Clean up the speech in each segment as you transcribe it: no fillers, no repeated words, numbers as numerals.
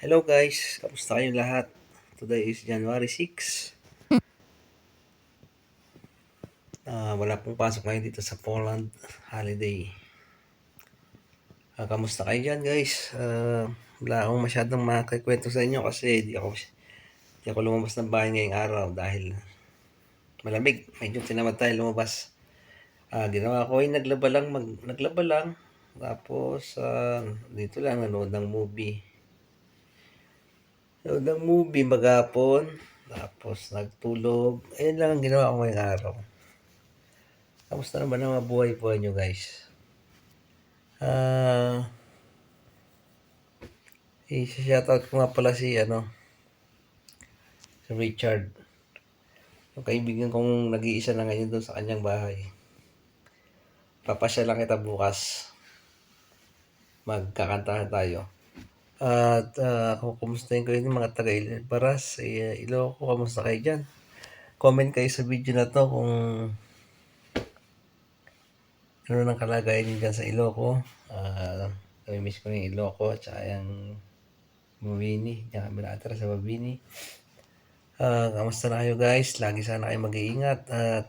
Hello guys, kamusta kayong lahat? Today is January 6. Wala pong pasok ngayon dito sa Poland holiday. Kamusta kayo dyan guys? Wala akong masyadong makakwento sa inyo kasi di ako lumabas ng bahay ngayong araw dahil malamig. Medyo tinamad tayo lumabas. Ginawa ko ay naglaba lang. Tapos dito lang nanood ng movie. Nanood ng movie maghapon. Tapos nagtulog. Ayun lang ang ginawa ko ngayong araw. Kamusta naman ang mga buhay-buhay nyo guys? Ah, i-shoutout ko nga pala si Richard. Yung kaibigan kong nag-iisa na ngayon doon sa kanyang bahay. Papasya lang kita bukas. Magkakantahan tayo. At kung kumustahin ko yung mga taga-Baras, Ilocos, kamusta kayo dyan? Comment kayo sa video na to kung ano nang kalagayan nyo dyan sa Ilocos. Miss ko yung Ilocos at saka yung Mabini. Diyan kami nakatira sa Mabini. Kamusta na kayo guys? Lagi sana kayo mag-iingat at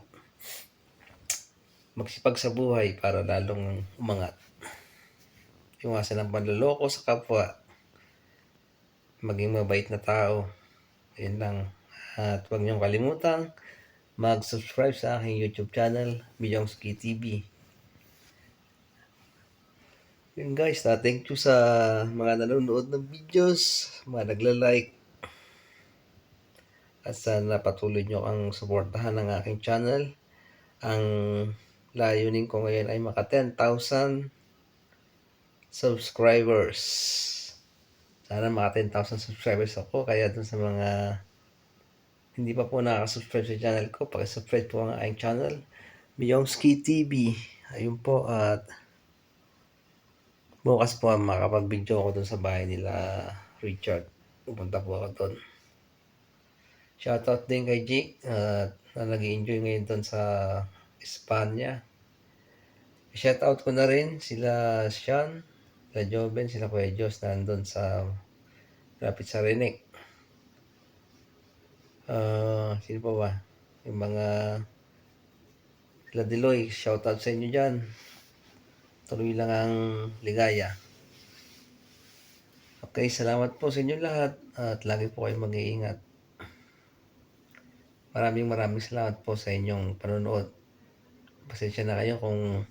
magsipag sa buhay para lalong umangat. Iwasan ang panloloko sa kapwa. Maging mabait na tao. Yun lang. At huwag niyong kalimutan mag-subscribe sa aking YouTube channel, Biyongski TV. Yun guys, thank you sa mga nanonood ng videos, mga nagla-like. At sana patuloy nyo ang suportahan ng aking channel. Ang layunin ko ngayon ay maka 10,000 subscribers. Sana maka 10,000 subscribers ako. Kaya dun sa mga hindi pa po nakaka-subscribe sa channel ko, pakisubscribe po ang aking channel, Biyongski TV. Ayun po, at bukas po makapag-video ako dun sa bahay nila Richard. Pupunta po ako dun. Shoutout din kay Jake na nag-enjoy ngayon dun sa Espanya. Shoutout ko na rin sila Sean, sila Joven, sila Kuya Diyos na nandun sa Rapid sa Rinek. Sino pa ba? Yung mga sila Deloy, shoutout sa inyo dyan. Tuloy lang ang ligaya. Okay, salamat po sa inyo lahat at lagi po kayong mag-iingat. Maraming salamat po sa inyong panonood. Pasensya na kayo kung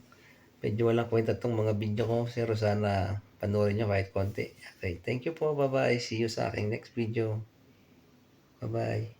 medyo walang kwenta itong mga video ko, pero sana panoorin nyo kahit konti. Okay, thank you po. Bye-bye. See you sa aking next video. Bye-bye.